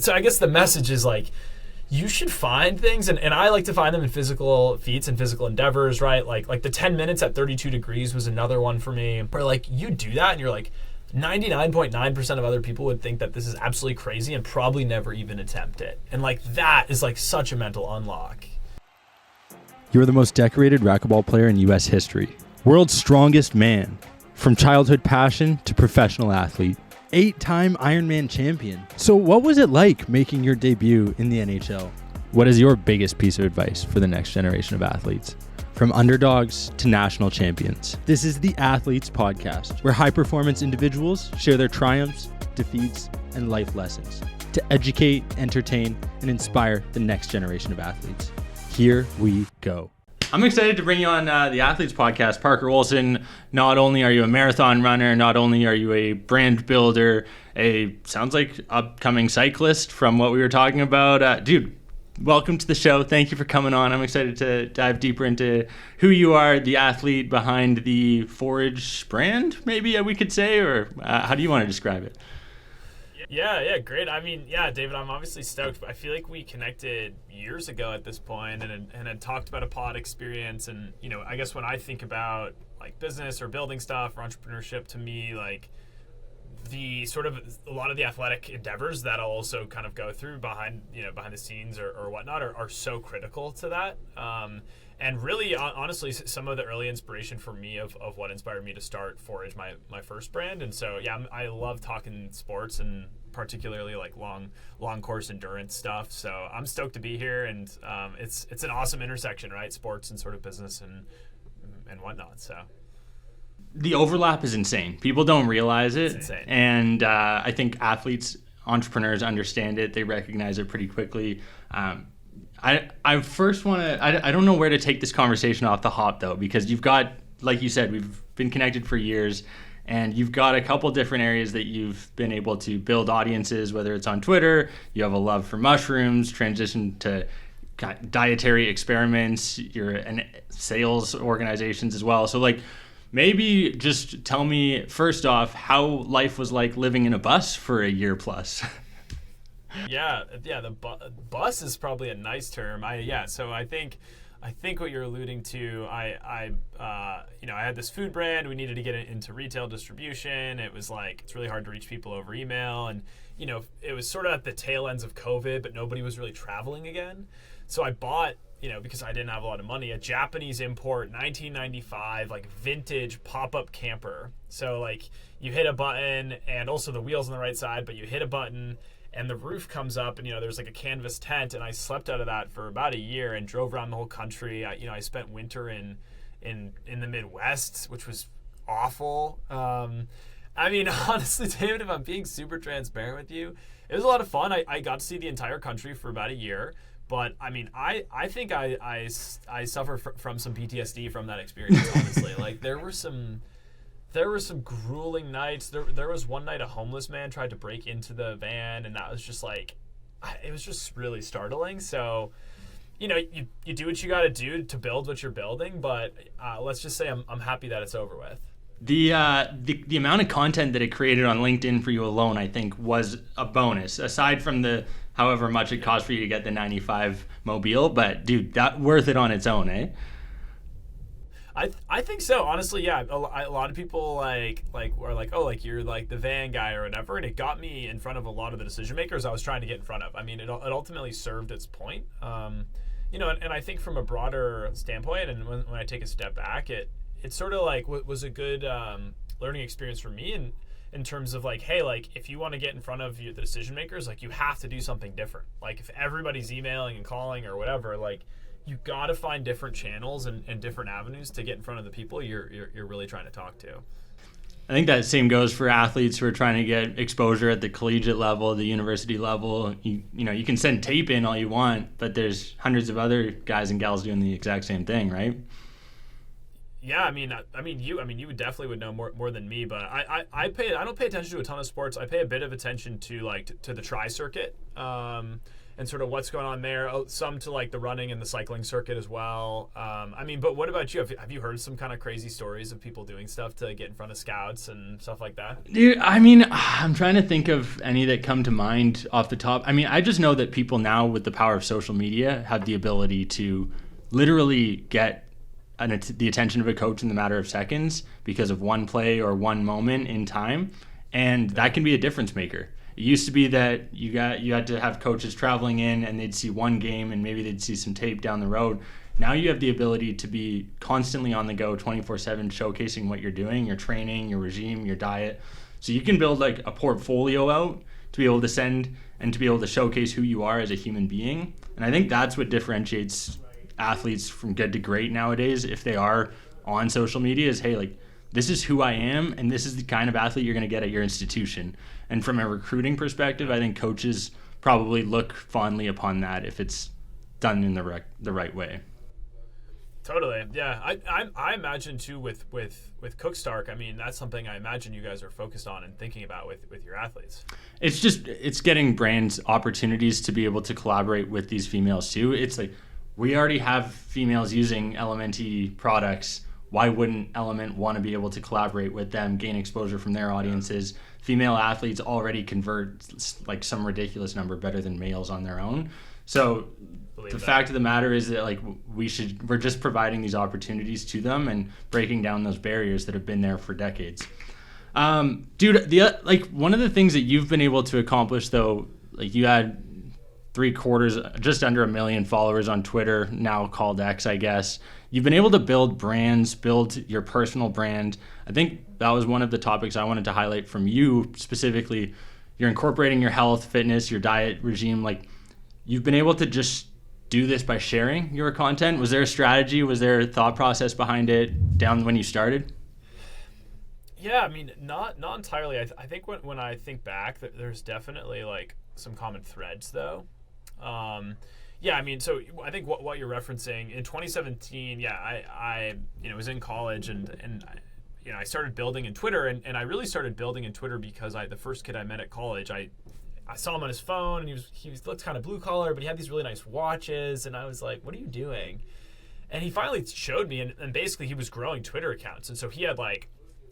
so I guess the message is like, you should find things, and I like to find them in physical feats and physical endeavors, right? Like the 10 minutes at 32 degrees was another one for me, where like you do that and you're like, 99.9% of other people would think that this is absolutely crazy and probably never even attempt it. And like that is like such a mental unlock. You're the most decorated racquetball player in U.S. history. World's strongest man. From childhood passion to professional athlete. 8-time Ironman champion. So what was it like making your debut in the NHL? What is your biggest piece of advice for the next generation of athletes? From underdogs to national champions. This is the Athletes Podcast, where high-performance individuals share their triumphs, defeats, and life lessons to educate, entertain, and inspire the next generation of athletes. Here we go. I'm excited to bring you on the Athletes Podcast. Parker Olson, not only are you a marathon runner, not only are you a brand builder, sounds like upcoming cyclist from what we were talking about. Dude, welcome to the show. Thank you for coming on. I'm excited to dive deeper into who you are, the athlete behind the Forage brand, maybe we could say, or how do you want to describe it? Yeah, great. I mean, yeah, David, I'm obviously stoked. I feel like we connected years ago at this point and had talked about a pod experience. And, you know, I guess when I think about like business or building stuff or entrepreneurship, to me, like the sort of a lot of the athletic endeavors that I'll also kind of go through behind the scenes or whatnot are so critical to that. And really, honestly, some of the early inspiration for me of what inspired me to start Forage, my first brand. And so, yeah, I love talking sports and particularly like long course endurance stuff. So I'm stoked to be here, and it's an awesome intersection, right? Sports and sort of business and whatnot. So the overlap is insane. People don't realize it. It's insane. And I think athletes, entrepreneurs understand it. They recognize it pretty quickly. I first want to, I don't know where to take this conversation off the hop though, because you've got, like you said, we've been connected for years, and you've got a couple different areas that you've been able to build audiences, whether it's on Twitter, you have a love for mushrooms, transition to dietary experiments, you're in sales organizations as well. So like, maybe just tell me first off how life was like living in a bus for a year plus. Yeah, the bus is probably a nice term. So I think what you're alluding to, I had this food brand. We needed to get it into retail distribution. It was like, it's really hard to reach people over email. And, you know, it was sort of at the tail ends of COVID, but nobody was really traveling again. So I bought, because I didn't have a lot of money, a Japanese import 1995, like vintage pop-up camper. So like you hit a button and also the wheels on the right side, but you hit a button and the roof comes up and, there's like a canvas tent, and I slept out of that for about a year and drove around the whole country. I spent winter in the Midwest, which was awful. I mean, honestly, David, if I'm being super transparent with you, it was a lot of fun. I got to see the entire country for about a year, but I mean, I think I suffer from some PTSD from that experience, honestly. Like there were some grueling nights. There was one night a homeless man tried to break into the van, and that was just like, it was just really startling. So, you do what you got to do to build what you're building, but let's just say I'm happy that it's over with. The amount of content that it created on LinkedIn for you alone, I think, was a bonus, aside from the however much it cost for you to get the 95 Mobile. But dude, that worth it on its own, eh? I think so, honestly. Yeah, a lot of people like are like, oh, like you're like the van guy or whatever, and it got me in front of a lot of the decision makers I was trying to get in front of. I mean, it ultimately served its point. And I think from a broader standpoint, and when I take a step back, it sort of like was a good learning experience for me in terms of like, hey, like if you want to get in front of the decision makers, like you have to do something different. Like if everybody's emailing and calling or whatever, like you got to find different channels and different avenues to get in front of the people you're really trying to talk to. I think that same goes for athletes who are trying to get exposure at the collegiate level, the university level. You can send tape in all you want, but there's hundreds of other guys and gals doing the exact same thing, right? Yeah, you would definitely would know more than me, but I don't pay attention to a ton of sports. I pay a bit of attention to to the tri circuit, and sort of what's going on there. Some to like the running and the cycling circuit as well. But what about you? Have you heard some kind of crazy stories of people doing stuff to get in front of scouts and stuff like that? Dude, I'm trying to think of any that come to mind off the top. I just know that people now with the power of social media have the ability to literally get the attention of a coach in the matter of seconds because of one play or one moment in time, and that can be a difference maker. It used to be that you had to have coaches traveling in and they'd see one game and maybe they'd see some tape down the road. Now you have the ability to be constantly on the go 24/7, showcasing what you're doing, your training, your regime, your diet. So you can build like a portfolio out to be able to send and to be able to showcase who you are as a human being. And I think that's what differentiates athletes from good to great nowadays, if they are on social media, is, hey, like, this is who I am and this is the kind of athlete you're going to get at your institution. And from a recruiting perspective, I think coaches probably look fondly upon that if it's done in the right way. Totally, yeah. I imagine too with Cookstark. That's something I imagine you guys are focused on and thinking about with your athletes. It's getting brands opportunities to be able to collaborate with these females too. It's like, we already have females using LMNT products. Why wouldn't Element want to be able to collaborate with them, gain exposure from their audiences? Female athletes already convert like some ridiculous number better than males on their own. So fact of the matter is that like we're just providing these opportunities to them and breaking down those barriers that have been there for decades. Dude, one of the things that you've been able to accomplish though, like you had 3/4, just under 1 million followers on Twitter, now called X, I guess. You've been able to build brands, build your personal brand. I think that was one of the topics I wanted to highlight from you specifically. You're incorporating your health, fitness, your diet regime. Like, you've been able to just do this by sharing your content. Was there a strategy? Was there a thought process behind it down when you started? Yeah, not entirely. I think when I think back, there's definitely like some common threads though. So I think what you're referencing in 2017, I was in college and I started building in Twitter and I really started building in Twitter because the first kid I met at college, I saw him on his phone and he looked kind of blue collar, but he had these really nice watches and I was like, what are you doing? And he finally showed me and basically he was growing Twitter accounts. And so he had like,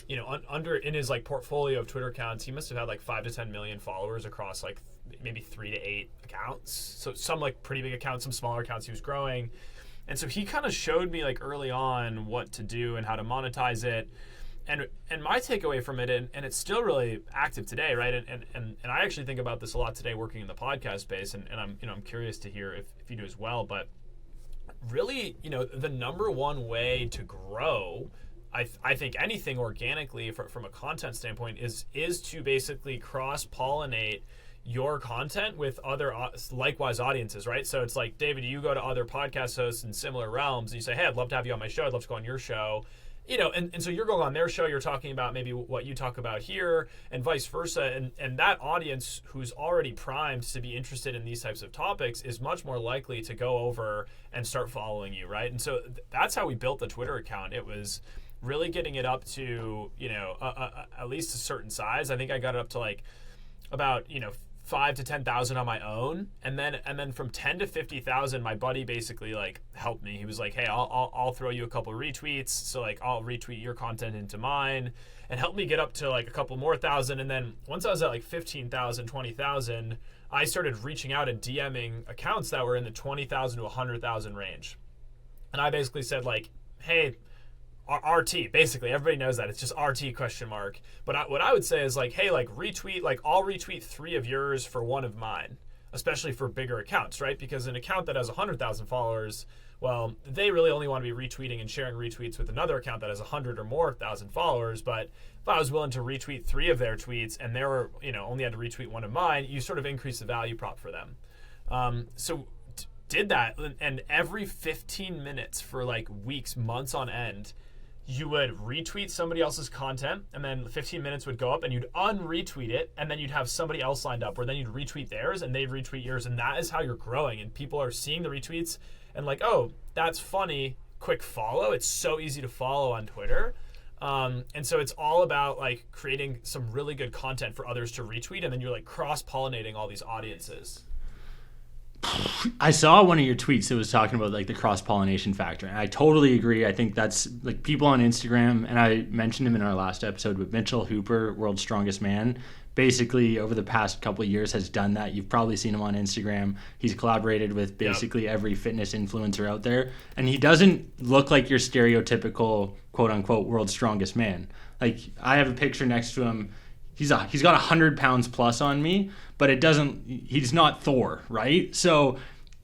in his like portfolio of Twitter accounts, he must have had like 5 to 10 million followers across like maybe 3 to 8 accounts. So some like pretty big accounts, some smaller accounts he was growing. And so he kind of showed me like early on what to do and how to monetize it. And my takeaway from it, and it's still really active today, right? And I actually think about this a lot today working in the podcast space, and I'm curious to hear if you do as well. But really, the number one way to grow, I think anything organically from a content standpoint is to basically cross-pollinate your content with other likewise audiences, right? So it's like, David, you go to other podcast hosts in similar realms and you say, hey, I'd love to have you on my show. I'd love to go on your show. And so you're going on their show, you're talking about maybe what you talk about here and vice versa. And that audience who's already primed to be interested in these types of topics is much more likely to go over and start following you, right? And so that's how we built the Twitter account. It was really getting it up to, at least a certain size. I think I got it up to like about, 5 to 10,000 on my own, and then from 10 to 50,000, my buddy basically like helped me. He was like, "Hey, I'll throw you a couple retweets, so like I'll retweet your content into mine," and help me get up to like a couple more thousand. And then once I was at like 15,000, 20,000, I started reaching out and DMing accounts that were in the 20,000 to 100,000 range, and I basically said like, "Hey, RT," basically everybody knows that it's just RT question mark. But what I would say is like, hey, like retweet, like I'll retweet 3 of yours for 1 of mine, especially for bigger accounts, right? Because an account that has 100,000 followers, well, they really only want to be retweeting and sharing retweets with another account that has 100 or more thousand followers. But if I was willing to retweet 3 of their tweets and they were, only had to retweet 1 of mine, you sort of increase the value prop for them. So did that, and every 15 minutes for like weeks, months on end, you would retweet somebody else's content, and then 15 minutes would go up, and you'd unretweet it, and then you'd have somebody else lined up, where then you'd retweet theirs, and they'd retweet yours, and that is how you're growing. And people are seeing the retweets, and like, oh, that's funny, quick follow. It's so easy to follow on Twitter. And so it's all about like creating some really good content for others to retweet, and then you're like cross-pollinating all these audiences. I saw one of your tweets that was talking about like the cross-pollination factor, and I totally agree. I think that's like people on Instagram, and I mentioned him in our last episode with Mitchell Hooper, World's Strongest Man, basically over the past couple of years has done that. You've probably seen him on Instagram. He's collaborated with basically every fitness influencer out there, and he doesn't look like your stereotypical quote-unquote World's Strongest Man. Like, I have a picture next to him. He's got 100 pounds plus on me, but he's not Thor, right? So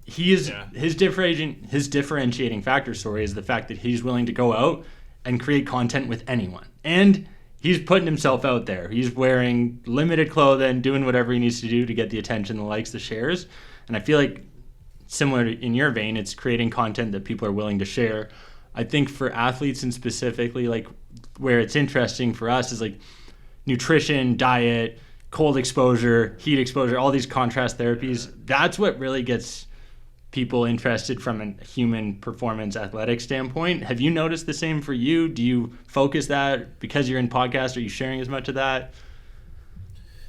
his differentiating factor story is the fact that he's willing to go out and create content with anyone. And he's putting himself out there. He's wearing limited clothing, doing whatever he needs to do to get the attention, the likes, the shares. And I feel like, similar in your vein, it's creating content that people are willing to share. I think for athletes and specifically, like, where it's interesting for us is like nutrition, diet, cold exposure, heat exposure, all these contrast therapies. That's what really gets people interested from a human performance athletic standpoint. Have you noticed the same for you? Do you focus that because you're in podcast? Are you sharing as much of that?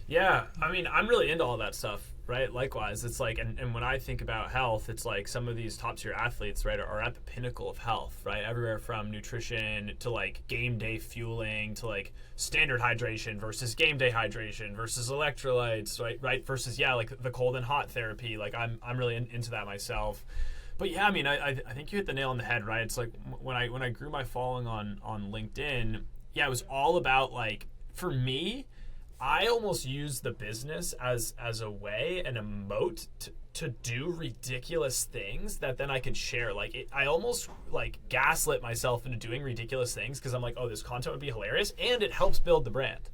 Yeah, I mean, I'm really into all that stuff, right? Likewise, it's like, and when I think about health, it's like some of these top tier athletes, right, are at the pinnacle of health, right? Everywhere from nutrition to like game day fueling to like standard hydration versus game day hydration versus electrolytes, right? Versus, like the cold and hot therapy. Like I'm really into that myself. But yeah, I mean, I think you hit the nail on the head, right? It's like when I grew my following on LinkedIn, it was all about like, for me, I almost use the business as a way and a moat to do ridiculous things that then I could share. Like I almost like gaslit myself into doing ridiculous things because I'm like, oh, this content would be hilarious and it helps build the brand.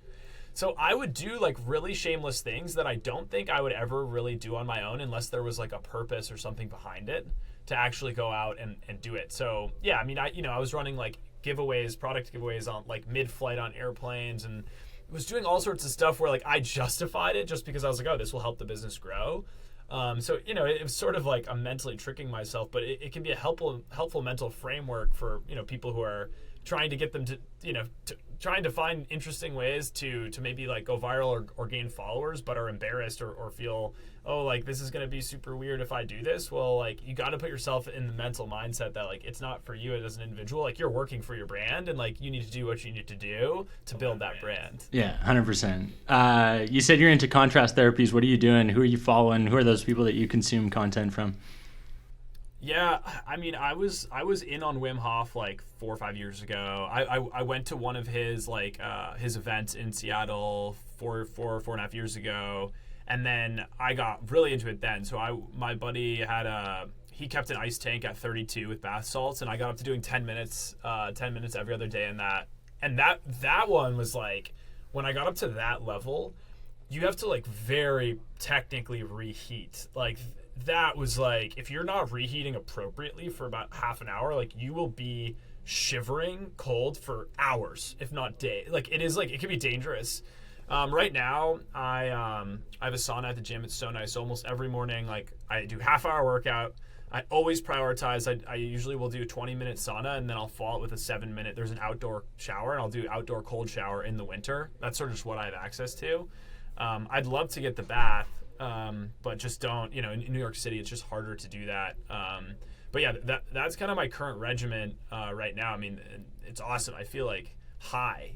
So I would do like really shameless things that I don't think I would ever really do on my own unless there was like a purpose or something behind it to actually go out and do it. So yeah, I mean, I was running like giveaways, product giveaways on like mid-flight on airplanes, and was doing all sorts of stuff where like I justified it just because I was like, oh, this will help the business grow. So it was sort of like I'm mentally tricking myself, but it can be a helpful mental framework for people who are trying to get them to trying to find interesting ways to maybe like go viral or gain followers, but are embarrassed or feel, oh, like this is going to be super weird if I do this. Well, like you got to put yourself in the mental mindset that like it's not for you as an individual. Like you're working for your brand, and like you need to do what you need to do to build that brand. Yeah, 100%. You said you're into contrast therapies. What are you doing? Who are you following? Who are those people that you consume content from? Yeah, I mean, I was in on Wim Hof like 4 or 5 years ago. I went to one of his like his events in Seattle four and a half years ago, and then I got really into it then. So my buddy he kept an ice tank at 32 with bath salts, and I got up to doing 10 minutes every other day in that. And that one was like, when I got up to that level, you have to like very technically reheat. Like that was like, if you're not reheating appropriately for about half an hour, like you will be shivering cold for hours, if not days. Like it is like, it can be dangerous. Right now, I have a sauna at the gym. It's so nice. Almost every morning, like I do half-hour workout. I always prioritize. I usually will do a 20-minute sauna, and then I'll follow it with a 7-minute. There's an outdoor shower, and I'll do outdoor cold shower in the winter. That's sort of just what I have access to. I'd love to get the bath, but just don't. In New York City, it's just harder to do that. But yeah, that's kind of my current regimen right now. I mean, it's awesome. I feel like high.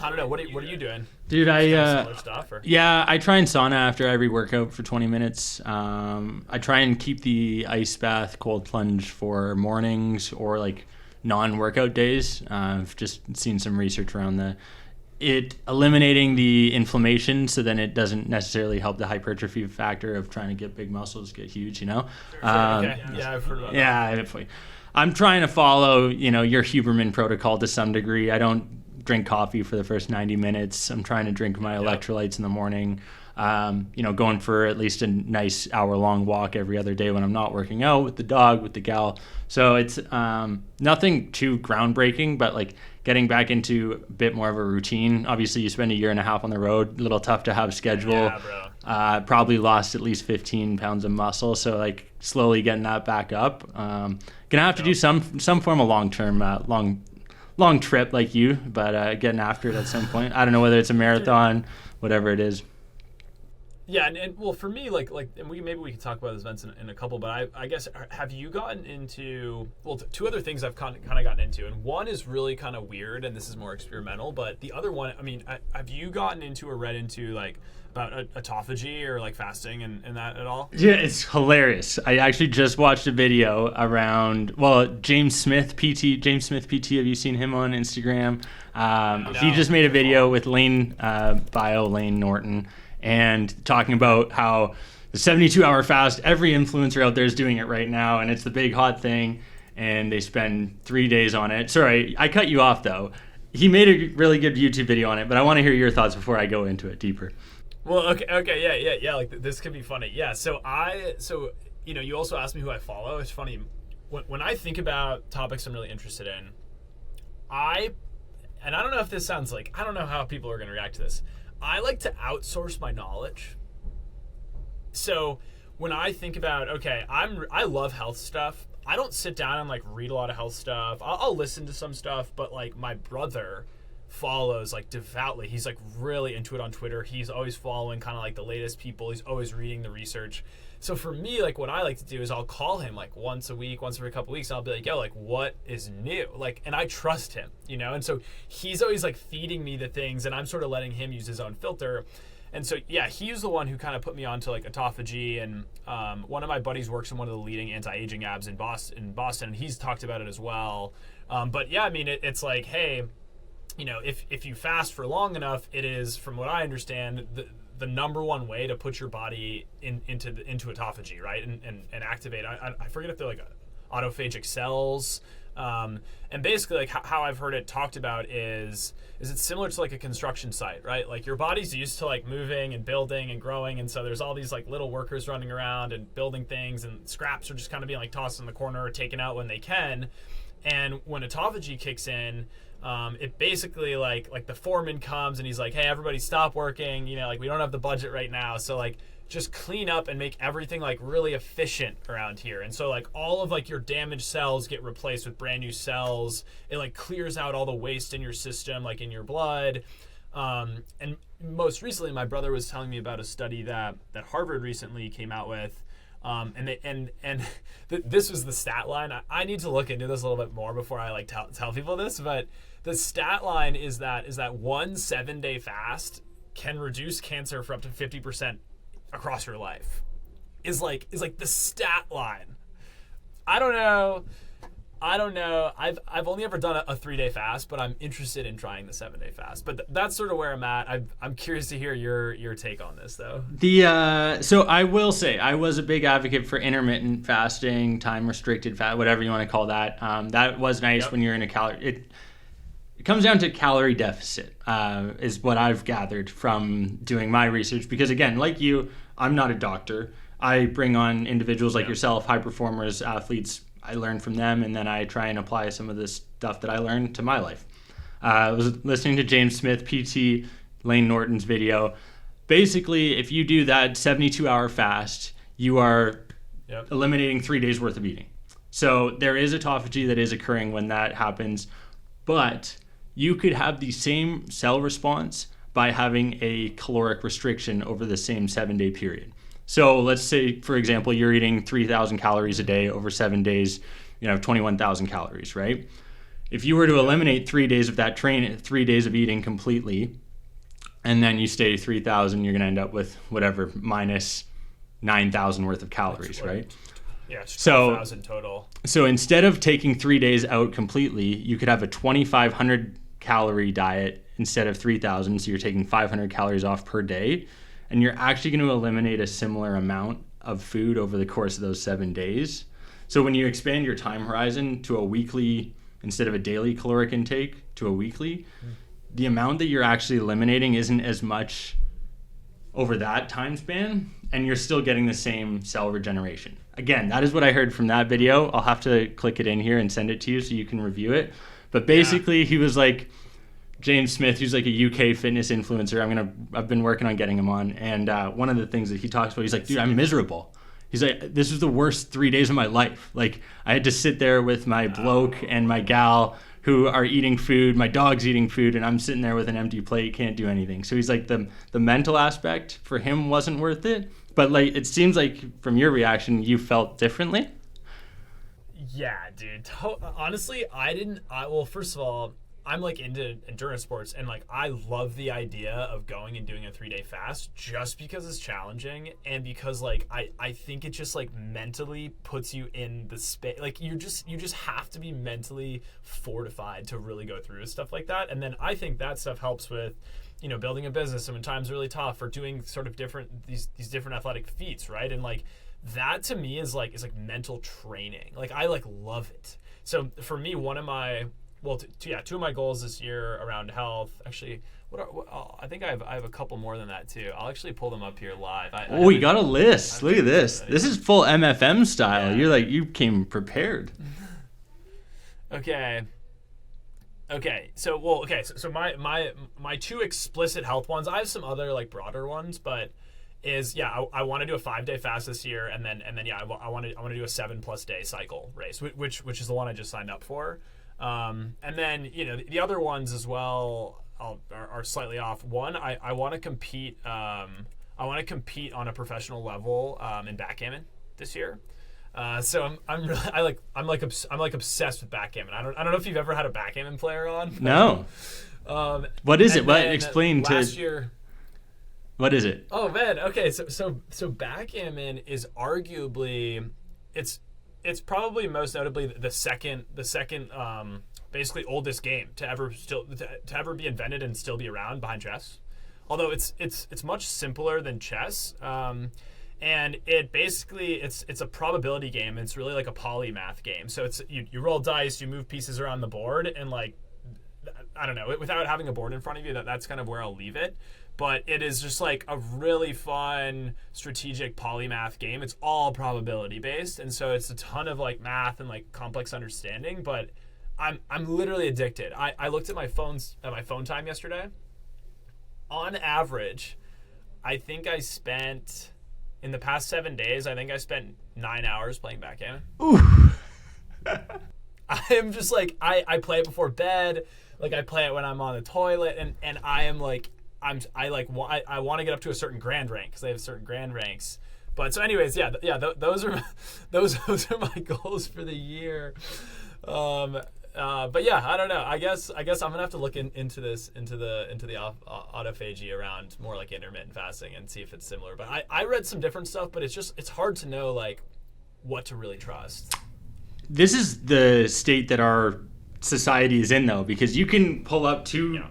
I don't know. What are you doing? Dude, similar stuff, or? Yeah, I try and sauna after every workout for 20 minutes. I try and keep the ice bath, cold plunge for mornings or like non-workout days. I've just seen some research around it eliminating the inflammation, so then it doesn't necessarily help the hypertrophy factor of trying to get big muscles get huge. Sure, okay. Yeah, I've heard about that. Yeah, I'm trying to follow your Huberman protocol to some degree. I don't drink coffee for the first 90 minutes. I'm trying to drink my electrolytes in the morning. going for at least a nice hour-long walk every other day when I'm not working out with the dog, with the gal. So it's nothing too groundbreaking, but like getting back into a bit more of a routine. Obviously, you spend a year and a half on the road, a little tough to have schedule. Yeah, bro. Probably lost at least 15 pounds of muscle, so like slowly getting that back up. Gonna have to do some form of long-term, long trip like you, but getting after it at some point. I don't know whether it's a marathon, whatever it is. Yeah, and well, for me, like, and maybe we can talk about those events in a couple. But I guess, have you gotten into two other things I've kind of gotten into, and one is really kind of weird, and this is more experimental. But the other one, I mean, have you gotten into or read into like about autophagy or like fasting and that at all? Yeah, it's hilarious. I actually just watched a video around James Smith PT. Have you seen him on Instagram? No. He just made a video with Lane Norton, and talking about how the 72-hour fast, every influencer out there is doing it right now, and it's the big hot thing, and they spend 3 days on it. Sorry, I cut you off, though. He made a really good YouTube video on it, but I want to hear your thoughts before I go into it deeper. Well, okay, yeah, like this could be funny. Yeah, so you also asked me who I follow. It's funny, when I think about topics I'm really interested in, I don't know if this sounds like, I don't know how people are going to react to this. I like to outsource my knowledge. So when I think about, okay, I love health stuff. I don't sit down and like read a lot of health stuff. I'll listen to some stuff, but like my brother follows like devoutly. He's like really into it on Twitter. He's always following kind of like the latest people. He's always reading the research. So for me, like what I like to do is I'll call him like once a week, once every couple of weeks. And I'll be like, yo, like what is new? Like, and I trust him, And so he's always like feeding me the things, and I'm sort of letting him use his own filter. And so, yeah, he's the one who kind of put me onto like autophagy, and one of my buddies works in one of the leading anti-aging abs in Boston, and he's talked about it as well. But yeah, I mean, it's like, hey, if you fast for long enough, it is, from what I understand, the number one way to put your body into autophagy, right? And activate. I forget if they're like autophagic cells. And basically, like how I've heard it talked about is it's similar to like a construction site, right? Like your body's used to like moving and building and growing, and so there's all these like little workers running around and building things, and scraps are just kind of being like tossed in the corner or taken out when they can. And when autophagy kicks in, it basically like the foreman comes and he's like, hey, everybody stop working, like we don't have the budget right now, so like just clean up and make everything like really efficient around here. And so like all of like your damaged cells get replaced with brand new cells. It like clears out all the waste in your system, like in your blood. And most recently, my brother was telling me about a study that Harvard recently came out with. This was the stat line. I need to look into this a little bit more before I like tell people this, but the stat line is that 1 7-day fast can reduce cancer for up to 50% across your life. Is like the stat line. I don't know. I've only ever done a 3-day fast, but I'm interested in trying the 7-day fast. But that's sort of where I'm at. I'm curious to hear your take on this, though. So I will say I was a big advocate for intermittent fasting, time restricted fast, whatever you want to call that. That was nice when you're in a calorie. It comes down to calorie deficit, is what I've gathered from doing my research. Because again, like you, I'm not a doctor. I bring on individuals like yourself, high performers, athletes. I learn from them, and then I try and apply some of this stuff that I learned to my life. I was listening to James Smith, PT, Lane Norton's video. Basically, if you do that 72-hour fast, you are eliminating 3 days worth of eating. So there is autophagy that is occurring when that happens, but you could have the same cell response by having a caloric restriction over the same 7-day period. So let's say, for example, you're eating 3,000 calories a day over 7 days, 21,000 calories, right? If you were to eliminate 3 days of that 3 days of eating completely, and then you stay 3,000, you're going to end up with whatever, minus 9,000 worth of calories, right? Yeah, it's 12,000 total. So instead of taking 3 days out completely, you could have a 2,500 calorie diet instead of 3,000. So you're taking 500 calories off per day. And you're actually going to eliminate a similar amount of food over the course of those 7 days. So when you expand your time horizon to a weekly, instead of a daily caloric intake, to a weekly, the amount that you're actually eliminating isn't as much over that time span, and you're still getting the same cell regeneration. Again, that is what I heard from that video. I'll have to click it in here and send it to you so you can review it. But basically, he was like, James Smith, who's like a UK fitness influencer. I've been working on getting him on. And one of the things that he talks about, he's like, dude, I'm miserable. He's like, this was the worst 3 days of my life. Like, I had to sit there with my bloke and my gal who are eating food. My dog's eating food, and I'm sitting there with an empty plate, can't do anything. So he's like, the mental aspect for him wasn't worth it. But like, it seems like from your reaction, you felt differently. Yeah, dude. Honestly, well, first of all, I'm like into endurance sports, and like I love the idea of going and doing a 3-day fast just because it's challenging, and because like I think it just like mentally puts you in the space. Like you just have to be mentally fortified to really go through stuff like that. And then I think that stuff helps with, you know, building a business and when times are really tough, or doing sort of these different athletic feats, right? And like that to me is like mental training. Like I like love it. So for me, one of my two of my goals this year around health. Actually, I think I have a couple more than that too. I'll actually pull them up here live. You got a list. Look at this. This is full MFM style. Yeah. You came prepared. Okay. So my two explicit health ones. I have some other like broader ones, but I want to do a 5-day fast this year, and then I want to do a 7+ day cycle race, which is the one I just signed up for. And then, you know, the other ones as well are slightly off. One, I want to compete. I want to compete on a professional level in backgammon this year. So I'm obsessed with backgammon. I don't know if you've ever had a backgammon player on. No. What is it? What explain to last year? What is it? Oh man. Okay. So backgammon is arguably it's probably most notably the second basically oldest game to ever be invented and still be around behind chess. Although it's much simpler than chess. And it's a probability game. It's really like a polymath game. So it's you roll dice, you move pieces around the board, and like I don't know, without having a board in front of you, that's kind of where I'll leave it. But it is just like a really fun strategic polymath game. It's all probability based, and so it's a ton of like math and like complex understanding. But I'm literally addicted. I looked at my phone time yesterday. On average, I think I spent in the past 7 days, I think I spent 9 hours playing backgammon. Ooh. I am just like I play it before bed. Like I play it when I'm on the toilet, and I am like. I want to get up to a certain grand rank because they have certain grand ranks. But so, anyways, those are my goals for the year. But yeah, I don't know. I guess I'm gonna have to look into the autophagy around more like intermittent fasting and see if it's similar. But I read some different stuff, but it's hard to know like what to really trust. This is the state that our society is in, though, because you can pull up two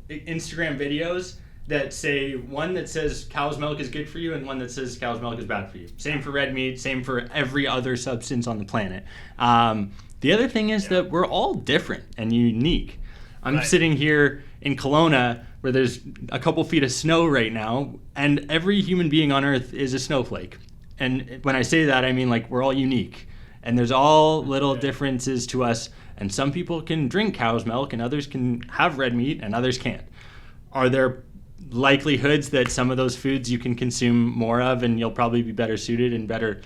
Instagram videos that say, one that says cow's milk is good for you and one that says cow's milk is bad for you. Same for red meat, same for every other substance on the planet. The other thing is that we're all different and unique. I'm sitting here in Kelowna where there's a couple feet of snow right now, and every human being on Earth is a snowflake. And when I say that, I mean like we're all unique. And there's all little differences to us. And some people can drink cow's milk and others can have red meat and others can't. Are there likelihoods that some of those foods you can consume more of and you'll probably be better suited and better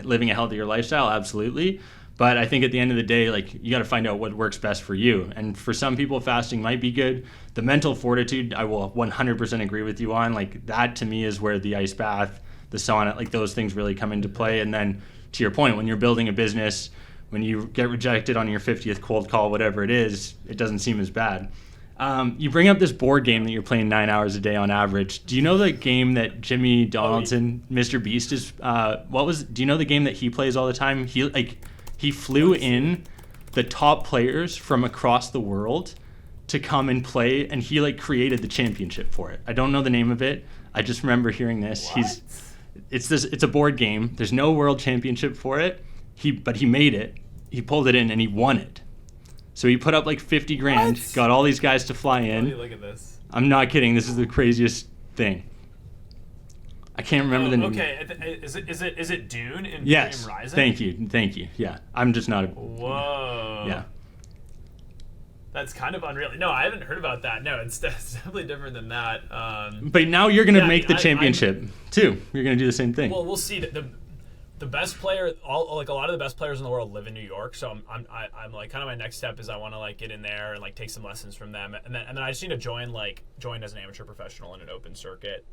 living a healthier lifestyle? Absolutely. But I think at the end of the day, like you got to find out what works best for you. And for some people, fasting might be good. The mental fortitude, I will 100% agree with you on. Like that to me is where the ice bath, the sauna, like those things really come into play. And then to your point, when you're building a business, when you get rejected on your 50th cold call, whatever it is, it doesn't seem as bad. You bring up this board game that you're playing 9 hours a day on average. Do you know the game that Jimmy Donaldson, Mr. Beast, is? Do you know the game that he plays all the time? He flew in the top players from across the world to come and play, and he like created the championship for it. I don't know the name of it. I just remember hearing this. What? It's a board game. There's no world championship for it. But he made it. He pulled it in and he won it. So he put up like 50 grand, got all these guys to fly in. Look at this. I'm not kidding. This is the craziest thing. I can't remember the name. Okay, is it Dune in Yes. Imperium Rising? Thank you. Yeah, I'm just not. Whoa. Yeah. That's kind of unreal. No, I haven't heard about that. No, it's definitely different than that. But now you're gonna make the championship too. You're gonna do the same thing. Well, we'll see. The best player, a lot of the best players in the world live in New York. So I'm like, kind of my next step is I want to like get in there and like take some lessons from them, and then I just need to join as an amateur professional in an open circuit.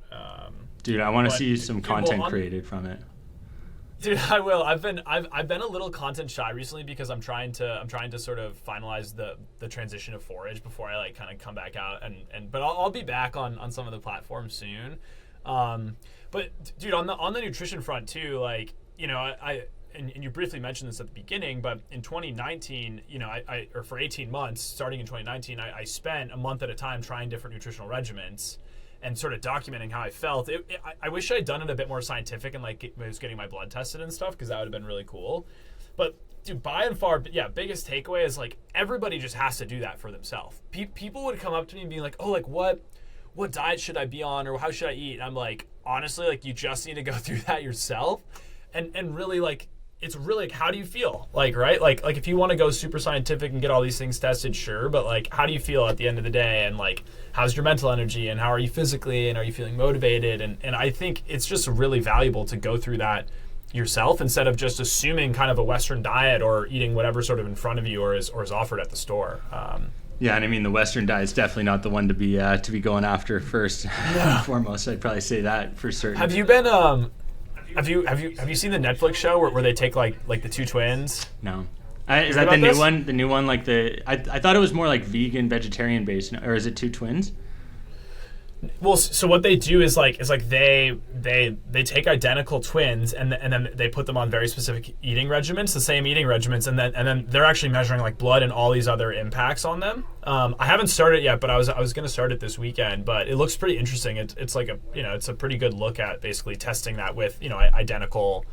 Dude, I want to see some content created from it. Dude, I will. I've been a little content shy recently because I'm trying to sort of finalize the transition of forage before I like kind of come back out but I'll be back on some of the platforms soon. But dude, on the nutrition front too, like, you know, and you briefly mentioned this at the beginning, but in 2019, you know, or for 18 months starting in 2019, I spent a month at a time trying different nutritional regimens and sort of documenting how I felt. I wish I had done it a bit more scientific and like was getting my blood tested and stuff, because that would have been really cool. But dude, by and far, yeah, biggest takeaway is like everybody just has to do that for themselves. People would come up to me and be like, oh, like what diet should I be on, or how should I eat? And I'm like, honestly, like you just need to go through that yourself, and really like it's really like, how do you feel? Like, right? Like if you want to go super scientific and get all these things tested, sure, but like how do you feel at the end of the day? And like how's your mental energy, and how are you physically, and are you feeling motivated? And I think it's just really valuable to go through that yourself instead of just assuming kind of a Western diet or eating whatever sort of in front of you or is offered at the store. Yeah, and I mean the Western diet is definitely not the one to be going after first and foremost. I'd probably say that for certain. Have you been have you seen the Netflix show where they take like the two twins? No. Is that the new one? The new one, like I thought it was more like vegan, vegetarian based, or is it two twins? Well, so what they do is like they take identical twins and then they put them on very specific eating regimens, the same eating regimens, and then they're actually measuring like blood and all these other impacts on them. I haven't started yet, but I was going to start it this weekend. But it looks pretty interesting. It's like it's a pretty good look at basically testing that with identical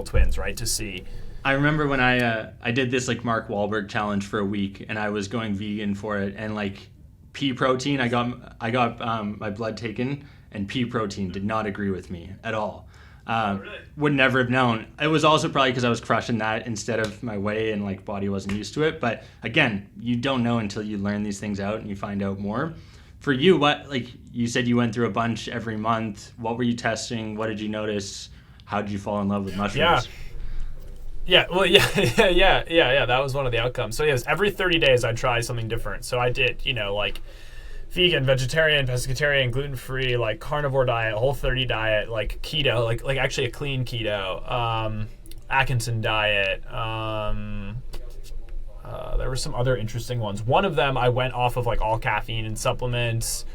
twins, right? To see. I remember when I did this like Mark Wahlberg challenge for a week, and I was going vegan for it, and like pea protein, I got my blood taken, and pea protein did not agree with me at all. Really? Would never have known. It was also probably because I was crushing that instead of my whey, and like body wasn't used to it. But again, you don't know until you learn these things out and you find out more. For you, what, like you said, you went through a bunch every month. What were you testing? What did you notice? How did you fall in love with mushrooms? Yeah, well, yeah. That was one of the outcomes. So yes, every 30 days I'd try something different. So I did, like vegan, vegetarian, pescatarian, gluten-free, like carnivore diet, Whole30 diet, like keto, like actually a clean keto, Atkinson diet. There were some other interesting ones. One of them I went off of like all caffeine and supplements.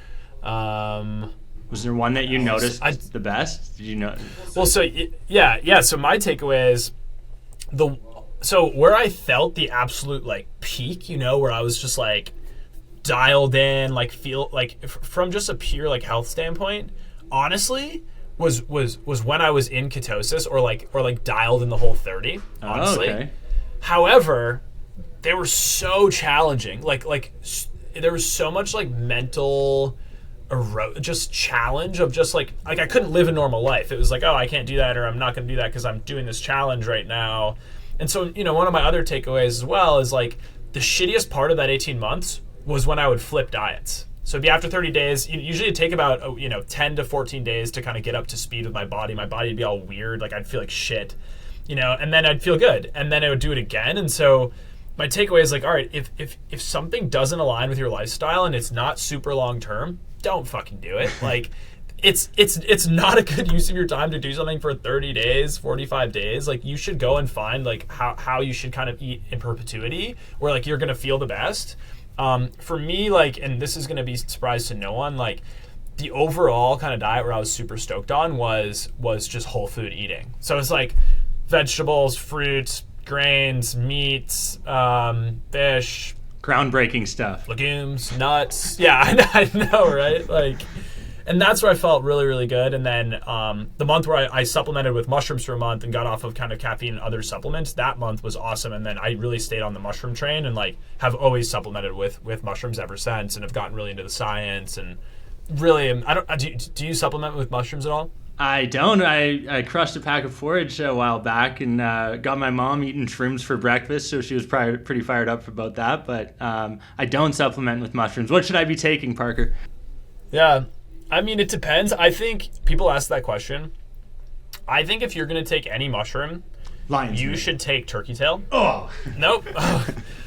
Was there one that you noticed the best? Did you know? Well, so yeah. So my takeaway is so where I felt the absolute like peak, where I was just like dialed in, like feel like from just a pure like health standpoint, honestly, was when I was in ketosis or like dialed in the Whole30. Honestly, okay. However, they were so challenging. Like there was so much like mental just challenge of just like I couldn't live a normal life. It was like, oh, I can't do that, or I'm not going to do that because I'm doing this challenge right now. And so, one of my other takeaways as well is like the shittiest part of that 18 months was when I would flip diets. So it'd be after 30 days, usually it'd take about 10 to 14 days to kind of get up to speed with my body. My body would be all weird, like I'd feel like shit, and then I'd feel good, and then I would do it again. And so my takeaway is like, all right, if something doesn't align with your lifestyle and it's not super long term, don't fucking do it. Like it's not a good use of your time to do something for 30 days, 45 days. Like you should go and find like how you should kind of eat in perpetuity where like you're going to feel the best. For me, like, and this is going to be a surprise to no one, like the overall kind of diet where I was super stoked on was just whole food eating. So it's like vegetables, fruits, grains, meats, fish, groundbreaking stuff, legumes, nuts. Yeah, I know, right? Like, and that's where I felt really, really good. And then the month where I supplemented with mushrooms for a month and got off of kind of caffeine and other supplements, that month was awesome. And then I really stayed on the mushroom train and like have always supplemented with mushrooms ever since, and have gotten really into the science and really. Do you supplement with mushrooms at all? I don't. I crushed a pack of forage a while back and got my mom eating shrooms for breakfast, so she was probably pretty fired up about that. But I don't supplement with mushrooms. What should I be taking, Parker? Yeah, I mean, it depends. I think people ask that question. I think if you're going to take any mushroom, you should take turkey tail. Oh. Nope.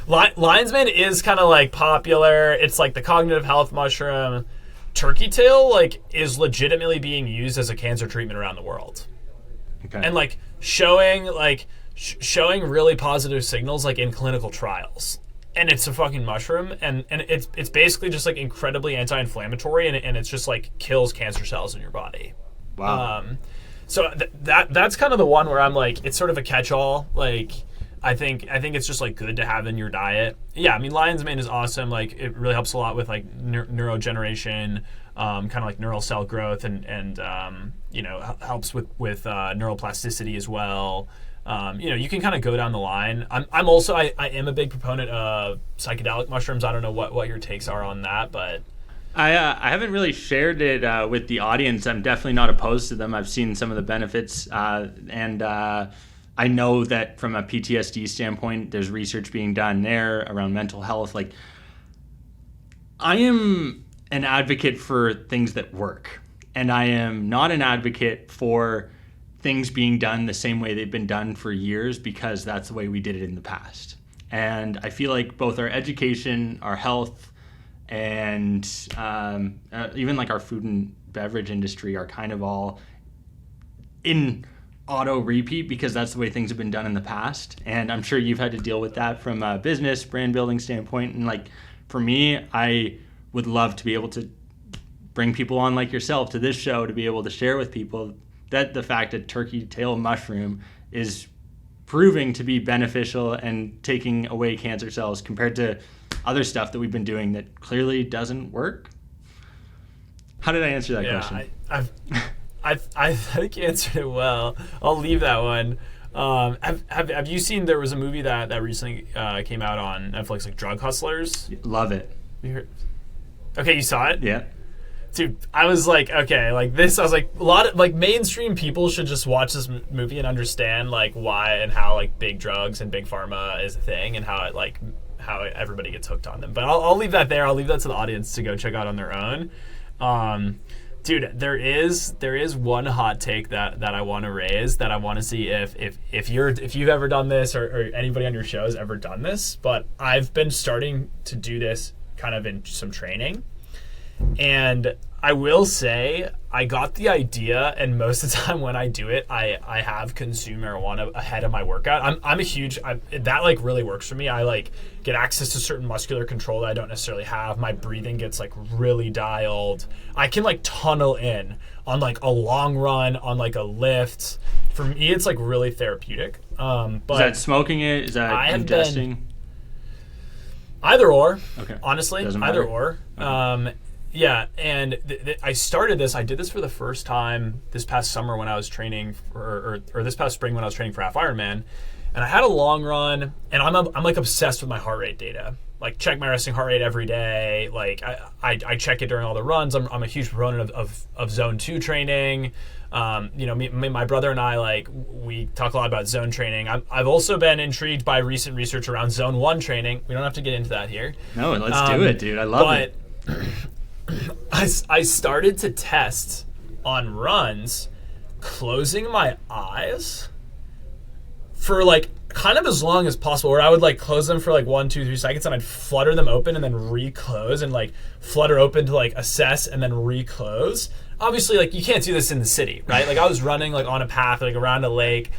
Lion's mane is kind of like popular. It's like the cognitive health mushroom. Turkey tail like is legitimately being used as a cancer treatment around the world. Okay. And like showing really positive signals like in clinical trials. And it's a fucking mushroom, and it's basically just like incredibly anti-inflammatory, and it's just like kills cancer cells in your body. Wow. So that's kind of the one where I'm like, it's sort of a catch-all. Like, I think it's just like good to have in your diet. Yeah, I mean, lion's mane is awesome. Like, it really helps a lot with like neurogeneration, kind of like neural cell growth, and helps with neuroplasticity as well. You can kind of go down the line. I'm also I am a big proponent of psychedelic mushrooms. I don't know what your takes are on that, but I haven't really shared it with the audience. I'm definitely not opposed to them. I've seen some of the benefits, and I know that from a PTSD standpoint, there's research being done there around mental health. Like, I am an advocate for things that work, and I am not an advocate for things being done the same way they've been done for years, because that's the way we did it in the past. And I feel like both our education, our health, and even like our food and beverage industry are kind of all in auto repeat, because that's the way things have been done in the past. And I'm sure you've had to deal with that from a business brand building standpoint. And like, for me, I would love to be able to bring people on like yourself to this show to be able to share with people that the fact that turkey tail mushroom is proving to be beneficial and taking away cancer cells compared to other stuff that we've been doing that clearly doesn't work. How did I answer that question? I think you answered it well. I'll leave that one. Have you seen, there was a movie that recently came out on Netflix, like Drug Hustlers? Love it. Okay, you saw it? Yeah. Dude, I was like, okay, like this, I was like, a lot of like mainstream people should just watch this movie and understand like why and how like big drugs and big pharma is a thing, and how everybody gets hooked on them. But I'll leave that there. I'll leave that to the audience to go check out on their own. Dude, there is one hot take that I want to raise, that I want to see if you've ever done this, or anybody on your show has ever done this. But I've been starting to do this kind of in some training. And I will say, I got the idea, and most of the time when I do it, I have consumed marijuana ahead of my workout. I'm a huge, that like really works for me. I like get access to certain muscular control that I don't necessarily have. My breathing gets like really dialed. I can like tunnel in on like a long run, on like a lift. For me, it's like really therapeutic. But is that smoking it? Is that ingesting? Either or. Okay. Honestly, doesn't matter. either or. Okay. Yeah, and I started this. I did this for the first time this past summer when I was training, or this past spring when I was training for half Ironman, and I had a long run, and I'm like obsessed with my heart rate data. Like, check my resting heart rate every day. Like, I check it during all the runs. I'm a huge proponent of zone 2 training. My brother and I, like, we talk a lot about zone training. I've also been intrigued by recent research around zone 1 training. We don't have to get into that here. No, let's do it, dude. I love it. I started to test on runs closing my eyes for like kind of as long as possible, where I would like close them for like 1, 2, 3 seconds, and I'd flutter them open and then reclose, and like flutter open to like assess and then reclose. Obviously, like, you can't do this in the city, right? Like, I was running like on a path like around a lake,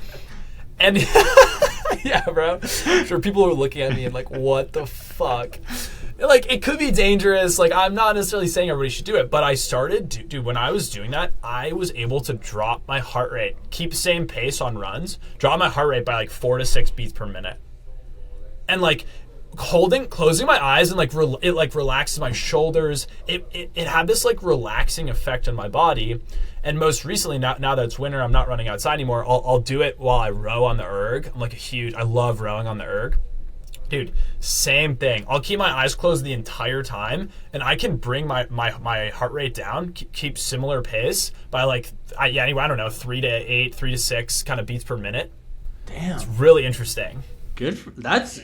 and yeah, bro, I'm sure people were looking at me and like, what the fuck? Like, it could be dangerous. Like, I'm not necessarily saying everybody should do it, but I started, dude, when I was doing that, I was able to drop my heart rate, keep the same pace on runs, drop my heart rate by like 4 to 6 beats per minute. And like closing my eyes, and like it like relaxes my shoulders. It had this like relaxing effect on my body. And most recently, now that it's winter, I'm not running outside anymore. I'll do it while I row on the erg. I love rowing on the erg. Dude, same thing. I'll keep my eyes closed the entire time, and I can bring my heart rate down, keep similar pace by anyway, I don't know, 3 to 8, 3 to 6 kind of beats per minute. Damn. It's really interesting. That's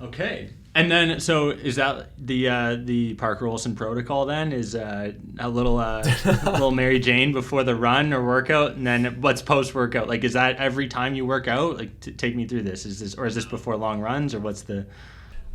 okay. And then, so is that the Parker Olson protocol? Then is a little Mary Jane before the run or workout, and then what's post workout? Like, is that every time you work out? Like, take me through this. Is this before long runs, or what's the?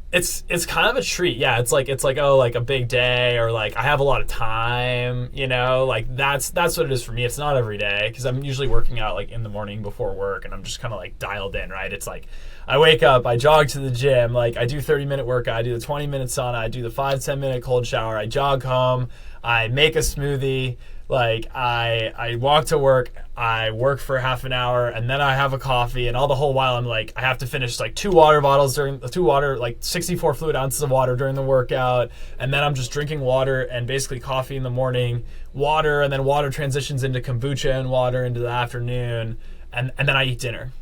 It's kind of a treat. Yeah, it's like a big day, or like I have a lot of time, like that's what it is for me. It's not every day, because I'm usually working out like in the morning before work, and I'm just kind of like dialed in, right? It's like I wake up, I jog to the gym, like I do 30-minute workout, I do the 20-minute sauna, I do the 5-10 minute cold shower, I jog home, I make a smoothie, like I walk to work, I work for half an hour, and then I have a coffee, and all the whole while I'm like, I have to finish like 64 fluid ounces of water during the workout, and then I'm just drinking water and basically coffee in the morning, water, and then water transitions into kombucha and water into the afternoon, and then I eat dinner.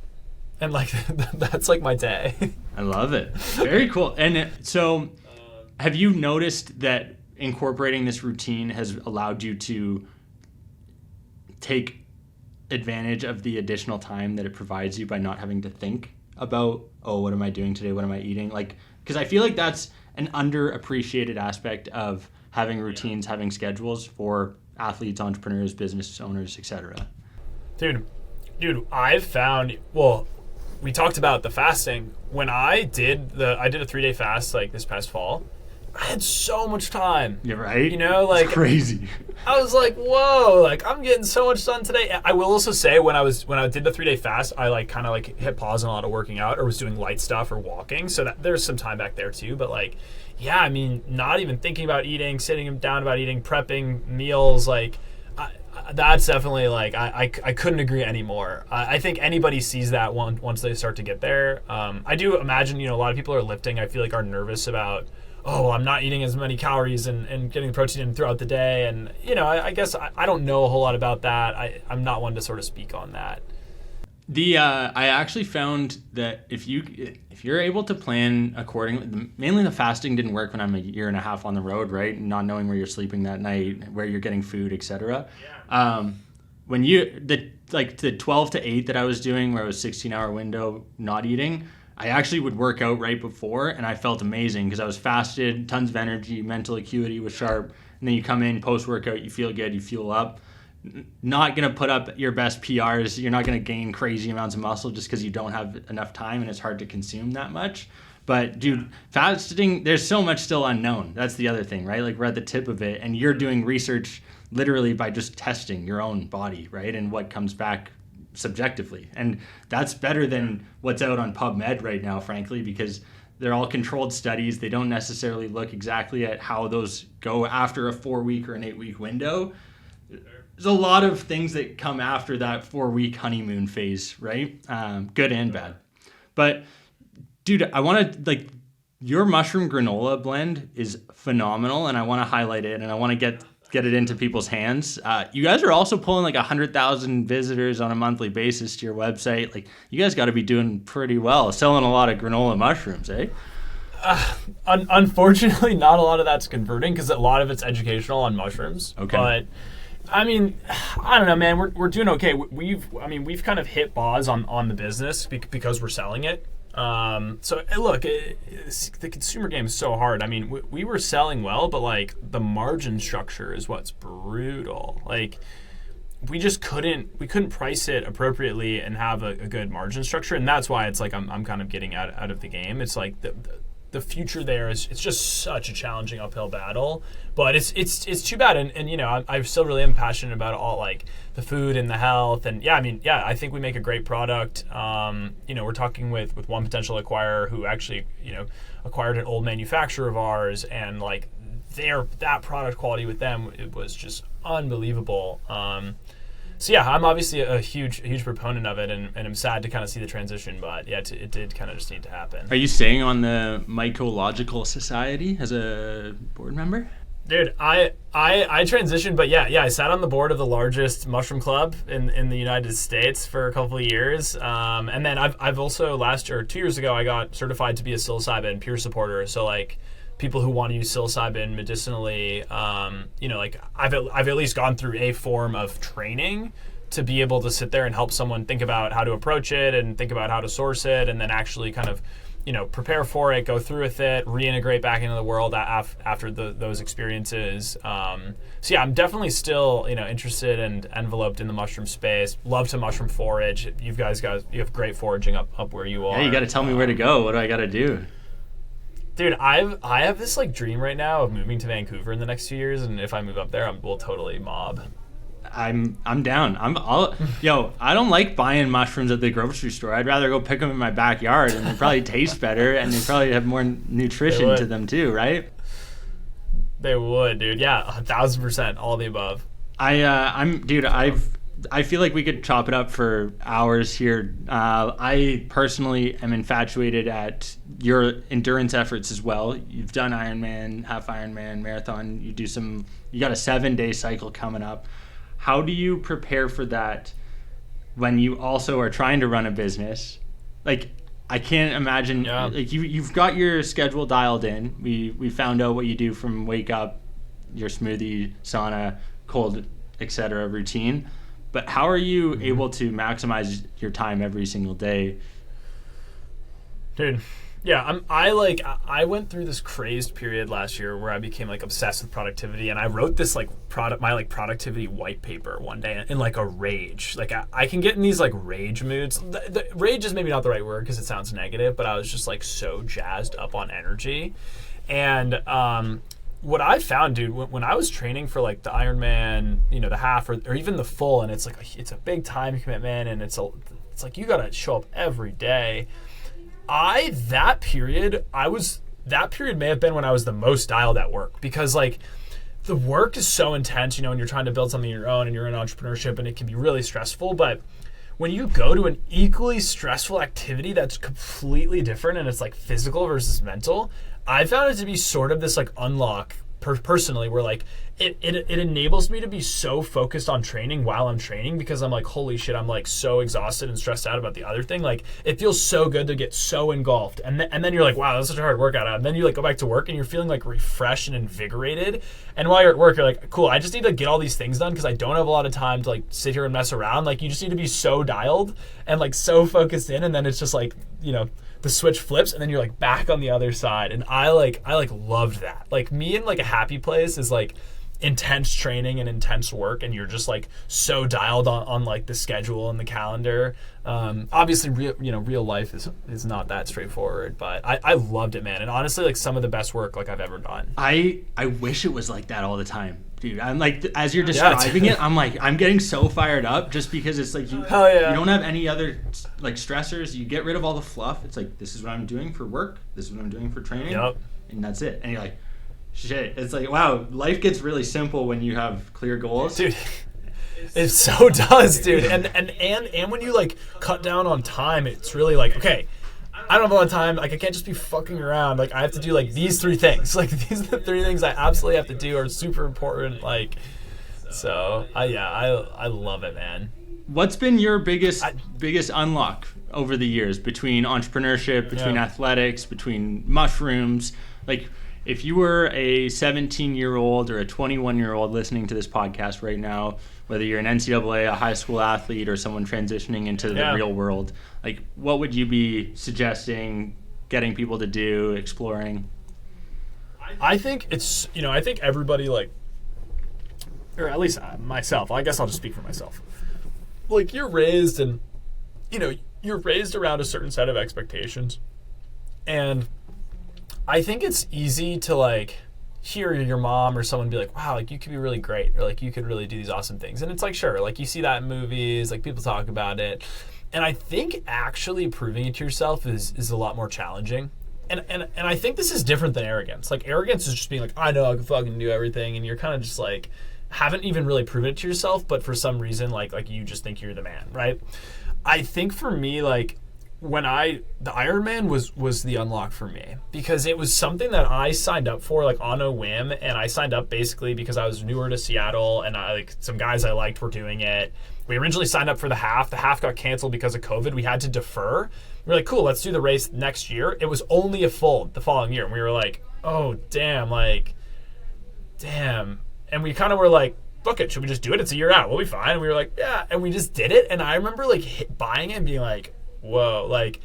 And like that's like my day. I love it. Very cool. And so have you noticed that incorporating this routine has allowed you to take advantage of the additional time that it provides you by not having to think about, oh, what am I doing today? What am I eating? Like, because I feel like that's an underappreciated aspect of having routines, having schedules for athletes, entrepreneurs, business owners, etc. Dude, I've found, we talked about the fasting. When I did a 3-day fast like this past fall, I had so much time. You're right. Like it's crazy. I was like, whoa, like I'm getting so much done today. I will also say when I did the 3-day fast, I like kind of like hit pause on a lot of working out or was doing light stuff or walking. So that there's some time back there too. But like, yeah, I mean, not even thinking about eating, sitting down about eating, prepping meals, like that's definitely like I couldn't agree anymore. I think anybody sees that once they start to get there. I do imagine a lot of people are lifting. I feel like are nervous about, I'm not eating as many calories and getting protein in throughout the day. And I guess I don't know a whole lot about that. I'm not one to sort of speak on that. I actually found that if you're able to plan accordingly, mainly the fasting didn't work when I'm a year and a half on the road, right? Not knowing where you're sleeping that night, where you're getting food, etc. Yeah. When the 12 to 8 that I was doing, where it was 16-hour window, not eating, I actually would work out right before, and I felt amazing because I was fasted, tons of energy, mental acuity was sharp, and then you come in post-workout, you feel good, you fuel up. Not going to put up your best PRs. You're not going to gain crazy amounts of muscle just because you don't have enough time and it's hard to consume that much. But dude, fasting, there's so much still unknown. That's the other thing, right? Like we're at the tip of it, and you're doing research literally by just testing your own body, right? And what comes back subjectively. And that's better than what's out on PubMed right now, frankly, because they're all controlled studies. They don't necessarily look exactly at how those go after a 4-week or an 8-week window. There's a lot of things that come after that 4-week honeymoon phase, right? Good and bad. But dude, I want to your mushroom granola blend is phenomenal, and I want to highlight it, and I want to get it into people's hands. You guys are also pulling like 100,000 visitors on a monthly basis to your website. Like you guys got to be doing pretty well, selling a lot of granola mushrooms, eh? Unfortunately, not a lot of that's converting because a lot of it's educational on mushrooms. Okay. But I mean, I don't know, man. We're doing okay. We've kind of hit pause on the business because we're selling it. So look, the consumer game is so hard. I mean, we were selling well, but like the margin structure is what's brutal. Like we couldn't price it appropriately and have a good margin structure, and that's why it's like I'm kind of getting out of the game. It's like the future there it's just such a challenging uphill battle, but it's too bad. And I still really am passionate about all like the food and the health, and I think we make a great product. We're talking with one potential acquirer who actually acquired an old manufacturer of ours, and like that product quality with them, it was just unbelievable. So yeah, I'm obviously a huge proponent of it, and I'm sad to kind of see the transition, but yeah, it did kind of just need to happen. Are you staying on the Mycological Society as a board member? Dude, I transitioned, but yeah, I sat on the board of the largest mushroom club in the United States for a couple of years, and then I've also last year, 2 years ago, I got certified to be a psilocybin peer supporter. So like people who want to use psilocybin medicinally, like I've at least gone through a form of training to be able to sit there and help someone think about how to approach it and think about how to source it, and then actually kind of prepare for it, go through with it, reintegrate back into the world after those experiences. So yeah, I'm definitely still interested and enveloped in the mushroom space. Love to mushroom forage. You have great foraging up where you are. Yeah, you got to tell me where to go. What do I got to do? Dude, I have this like dream right now of moving to Vancouver in the next 2 years, and if I move up there, we'll totally mob. I'm down. I don't like buying mushrooms at the grocery store. I'd rather go pick them in my backyard, and they probably taste better, and they probably have more nutrition to them too, right? They would, dude. Yeah, 1,000%, all the above. I feel like we could chop it up for hours here. I personally am infatuated at your endurance efforts as well. You've done Ironman, half Ironman, marathon. You got a 7-day cycle coming up. How do you prepare for that when you also are trying to run a business? Like, I can't imagine. Yeah. Like you've got your schedule dialed in. We found out what you do from wake up, your smoothie, sauna, cold, etc. routine. But how are you able to maximize your time every single day? Dude, yeah, I went through this crazed period last year where I became like obsessed with productivity, and I wrote this like productivity white paper one day in like a rage. Like I can get in these like rage moods. The rage is maybe not the right word because it sounds negative, but I was just like so jazzed up on energy. And what I found, dude, when I was training for like the Ironman, the half or even the full, and it's like it's a big time commitment, and it's like you gotta show up every day. That period may have been when I was the most dialed at work, because like the work is so intense, and you're trying to build something of your own and you're in entrepreneurship, and it can be really stressful. But when you go to an equally stressful activity that's completely different, and it's like physical versus mental, I found it to be sort of this like unlock personally, where like it enables me to be so focused on training while I'm training, because I'm like, holy shit, I'm like so exhausted and stressed out about the other thing. Like it feels so good to get so engulfed, and then you're like, wow, that's such a hard workout, and then you like go back to work and you're feeling like refreshed and invigorated. And while you're at work, you're like, cool, I just need to get all these things done because I don't have a lot of time to like sit here and mess around. Like you just need to be so dialed and like so focused in, and then it's just like the switch flips, and then you're like back on the other side. And I loved that. Like me in like a happy place is like intense training and intense work, and you're just like so dialed on like the schedule and the calendar. Obviously real life is not that straightforward, but I loved it, man. And honestly, like some of the best work like I've ever done. I wish it was like that all the time, dude. I'm like, as you're describing it, I'm like, I'm getting so fired up just because it's like you don't have any other like stressors. You get rid of all the fluff. It's like, this is what I'm doing for work, this is what I'm doing for training, and that's it. And you're like, shit, it's like, wow, life gets really simple when you have clear goals, dude. It so does, dude. And when you like cut down on time, it's really like, okay, I don't have a lot of time. Like I can't just be fucking around. Like I have to do like these 3 things. Like these are the 3 things I absolutely have to do, are super important. Like, so I love it, man. What's been your biggest unlock over the years between entrepreneurship, between athletics, between mushrooms? Like, if you were a 17-year-old or a 21-year-old listening to this podcast right now, whether you're an NCAA, a high school athlete, or someone transitioning into the real world, like what would you be suggesting getting people to do, exploring? I think it's, I think everybody like, or at least myself, I guess I'll just speak for myself. Like you're raised and, you're raised around a certain set of expectations. And I think it's easy to like hear your mom or someone be like, wow, like you could be really great, or like you could really do these awesome things. And it's like, sure, like you see that in movies, like people talk about it. And I think actually proving it to yourself is a lot more challenging. And I think this is different than arrogance. Like arrogance is just being like, I know I can fucking do everything, and you're kind of just like haven't even really proven it to yourself, but for some reason like you just think you're the man, right? I think for me, like the Ironman was the unlock for me, because it was something that I signed up for like on a whim, and I signed up basically because I was newer to Seattle, and some guys I liked were doing it. We originally signed up for the half. The half got canceled because of COVID. We had to defer. We were like, cool, let's do the race next year. It was only a full the following year, and we were like, oh damn. And we kind of were like, book it. Should we just do it? It's a year out. We'll be fine. And we were like, yeah. And we just did it. And I remember like buying it and being like, whoa, like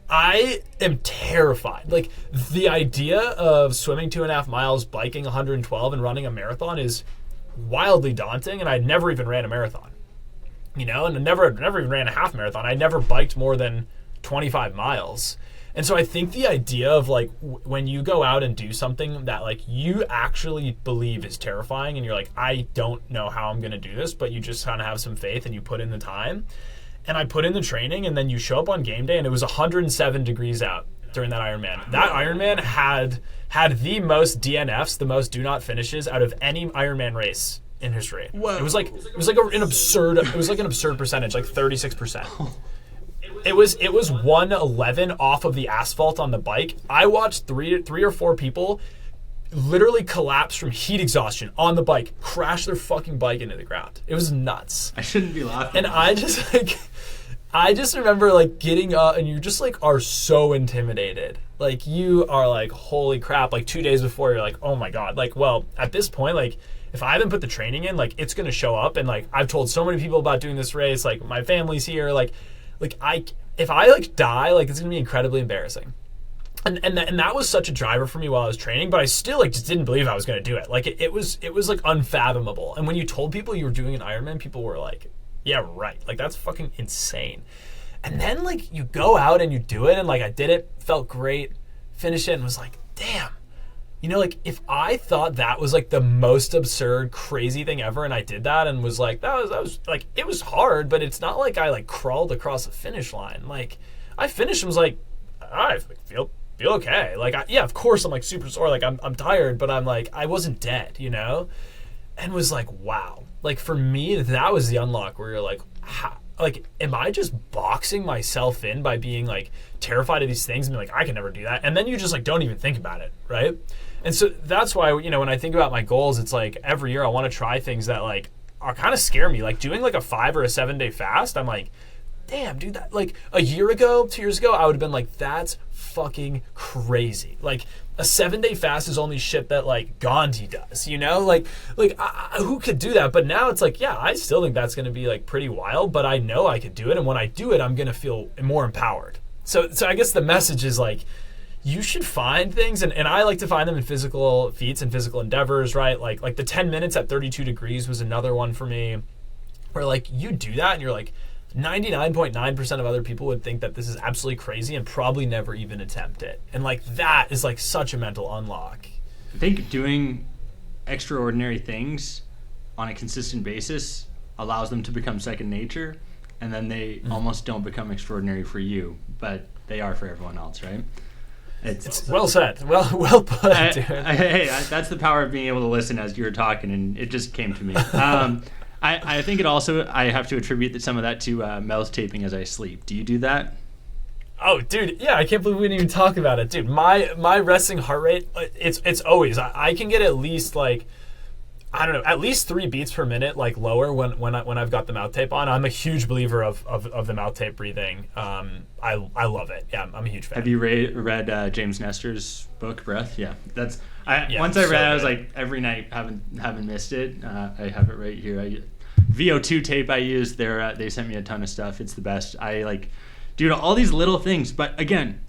I am terrified. Like the idea of swimming 2.5 miles, biking 112, and running a marathon is wildly daunting. And I never even ran a marathon, and I never even ran a half marathon. I never biked more than 25 miles. And so I think the idea of like when you go out and do something that like you actually believe is terrifying, and you're like, I don't know how I'm going to do this, but you just kind of have some faith and you put in the time. And I put in the training, and then you show up on game day and it was 107 degrees out during that Ironman. That Ironman had the most DNFs, the most do not finishes out of any Ironman race in history. Whoa. It was like an absurd percentage, like 36%. It was 111 off of the asphalt on the bike. I watched three or four people literally collapse from heat exhaustion on the bike, crash their fucking bike into the ground. It was nuts. I shouldn't be laughing. And I just remember like getting up, and you just like are so intimidated. Like you are like, holy crap. Like 2 days before, you're like, oh my God. Like, well, at this point, like if I haven't put the training in, like it's going to show up. And like I've told so many people about doing this race. Like my family's here. If I like die, like it's gonna be incredibly embarrassing, and that was such a driver for me while I was training. But I still like just didn't believe I was gonna do it. Like it was like unfathomable. And when you told people you were doing an Ironman, people were like, yeah, right. Like that's fucking insane. And then like you go out and you do it, and like I did it, felt great, finished it, and was like, damn. Like if I thought that was like the most absurd, crazy thing ever, and I did that and was like, that was like, it was hard, but it's not like I like crawled across the finish line. Like I finished and was like, I feel okay. Like yeah, of course I'm like super sore. Like I'm tired, but I'm like, I wasn't dead, and was like, wow. Like for me, that was the unlock where you're like, like, am I just boxing myself in by being like terrified of these things and being like, I can never do that. And then you just like, don't even think about it. Right. And so that's why, when I think about my goals, it's like every year I want to try things that like are kind of scare me. Like doing like a 5 or a 7 day fast. I'm like, damn, dude, that like a year ago, 2 years ago, I would have been like, that's fucking crazy. Like a 7 day fast is only shit that like Gandhi does, who could do that? But now it's like, yeah, I still think that's going to be like pretty wild, but I know I could do it. And when I do it, I'm going to feel more empowered. So I guess the message is like, you should find things, and I like to find them in physical feats and physical endeavors, right? Like the 10 minutes at 32 degrees was another one for me, where like you do that and you're like, 99.9% of other people would think that this is absolutely crazy and probably never even attempt it. And like that is like such a mental unlock. I think doing extraordinary things on a consistent basis allows them to become second nature, and then they almost don't become extraordinary for you, but they are for everyone else, right? It's well said. Well put, dude. Hey, that's the power of being able to listen as you were talking, and it just came to me. I think I have to attribute some of that to mouth taping as I sleep. Do you do that? Oh, dude, yeah, I can't believe we didn't even talk about it. Dude, my resting heart rate, it's always, I can get at least like, I don't know, at least 3 beats per minute, like lower when I've got the mouth tape on. I'm a huge believer of the mouth tape breathing. I love it. Yeah, I'm a huge fan. Have you read James Nestor's book, Breath? Yeah, once I read it, I was like, every night, haven't missed it. I have it right here. VO2 tape I used, they sent me a ton of stuff. It's the best. I like, dude, all these little things. But again,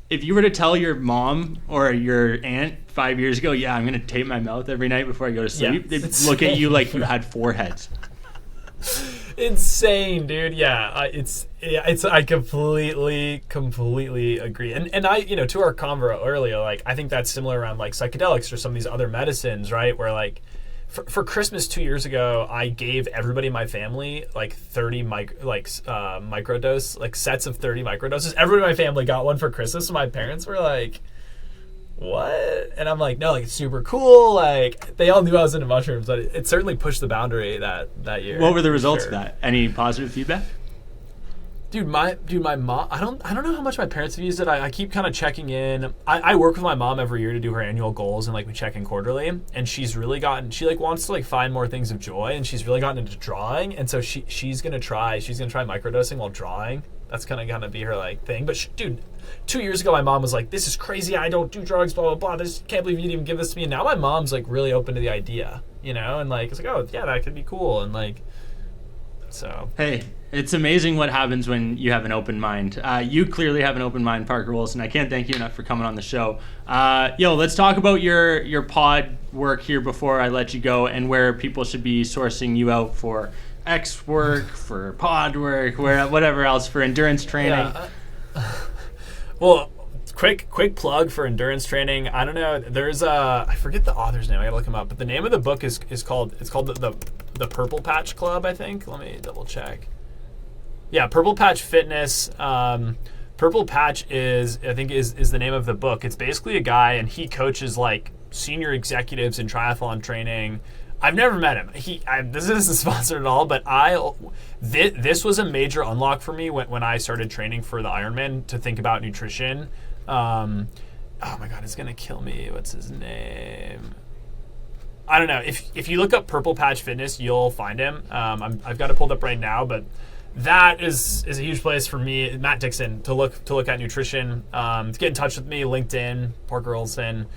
if you were to tell your mom or your aunt 5 years ago, yeah, I'm going to tape my mouth every night before I go to sleep, they'd look at you like you had 4 heads. Insane, dude. Yeah, I completely agree. And I, to our convo earlier, like I think that's similar around like psychedelics or some of these other medicines, right? Where like for Christmas 2 years ago, I gave everybody in my family like 30 microdose, like sets of 30 microdoses. Everybody in my family got one for Christmas. And my parents were like, what? And I'm like, no, like it's super cool. Like they all knew I was into mushrooms, but it certainly pushed the boundary that year. What were the results of that? Any positive feedback? Dude, my mom. I don't know how much my parents have used it. I keep kind of checking in. I work with my mom every year to do her annual goals, and like we check in quarterly. And she's really gotten. She like wants to like find more things of joy, and she's really gotten into drawing. And so she's gonna try microdosing while drawing. That's kind of gonna be her like thing. But dude, 2 years ago, my mom was like, "This is crazy. I don't do drugs. Blah blah blah. Can't believe you'd even give this to me." And now my mom's like really open to the idea, you know, and like it's like, oh yeah, that could be cool, and like. So hey, it's amazing what happens when you have an open mind. You clearly have an open mind, Parker Olson. I can't thank you enough for coming on the show. Let's talk about your pod work here before I let you go, and where people should be sourcing you out for X work, for pod work, whatever else, for endurance training. Yeah. Well, quick plug for endurance training. I don't know. There's I forget the author's name. I gotta look him up. But the name of the book is called the Purple Patch Club, I think. Let me double check. Yeah, Purple Patch Fitness. Purple Patch is the name of the book. It's basically a guy, and he coaches like senior executives in triathlon training. I've never met him. This isn't sponsored at all, but this was a major unlock for me when I started training for the Ironman to think about nutrition. Oh my God, it's gonna kill me. What's his name? I don't know. If you look up Purple Patch Fitness, you'll find him. I've got it pulled up right now, but that is a huge place for me, Matt Dixon, to look at nutrition. To get in touch with me, LinkedIn, Parker Olson.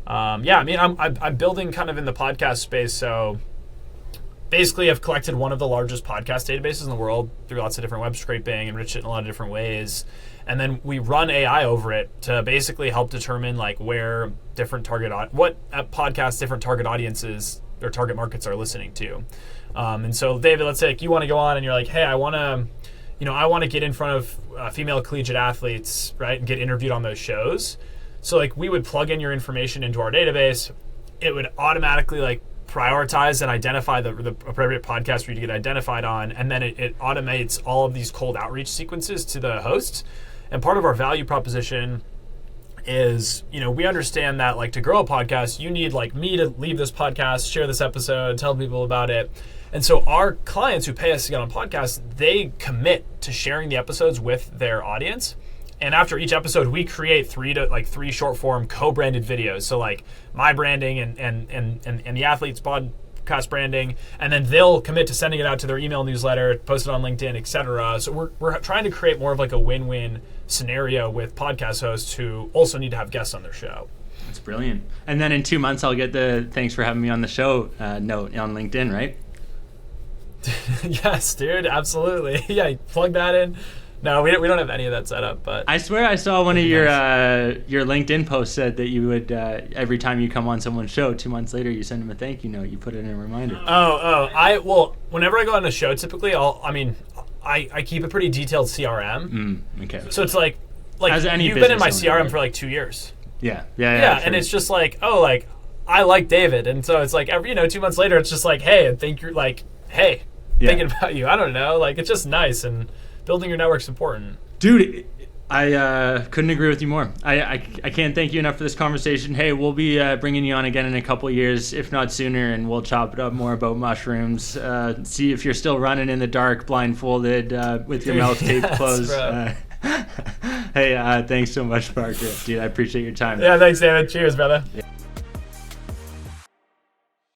I'm building kind of in the podcast space, so basically I've collected one of the largest podcast databases in the world through lots of different web scraping, enriched it in a lot of different ways. And then we run AI over it to basically help determine like where different what podcasts different target audiences or target markets are listening to. And so, David, let's say like, you want to go on and you're like, hey, I want to get in front of female collegiate athletes, right, and get interviewed on those shows. So like we would plug in your information into our database. It would automatically like prioritize and identify the appropriate podcast for you to get identified on, and then it automates all of these cold outreach sequences to the hosts. And part of our value proposition is, we understand that like to grow a podcast, you need like me to leave this podcast, share this episode, tell people about it. And so our clients who pay us to get on podcasts, they commit to sharing the episodes with their audience. And after each episode, we create three short form co-branded videos. So like my branding and the athlete's podcast branding, and then they'll commit to sending it out to their email newsletter, post it on LinkedIn, etc. So we're trying to create more of like a win-win scenario with podcast hosts who also need to have guests on their show. That's brilliant. And then in 2 months, I'll get the thanks for having me on the show note on LinkedIn, right? Yes, dude, absolutely. Yeah, plug that in. No, we don't have any of that set up, but I swear I saw one of your LinkedIn posts said that you would every time you come on someone's show, 2 months later you send them a thank you note. You put it in a reminder. Whenever I go on a show, typically I keep a pretty detailed CRM. Okay. So it's like you've been in my CRM for like 2 years. Yeah. And it's just like, I like David, and so it's like every 2 months later, it's just like, hey, I think you're like, hey, thinking about you. I don't know, like it's just nice, and building your network's important. Dude, I couldn't agree with you more. I can't thank you enough for this conversation. Hey, we'll be bringing you on again in a couple years, if not sooner, and we'll chop it up more about mushrooms. See if you're still running in the dark, blindfolded, with your mouth taped closed. Hey, thanks so much, Parker. Dude, I appreciate your time. Yeah, thanks, David. Cheers, brother. Yeah.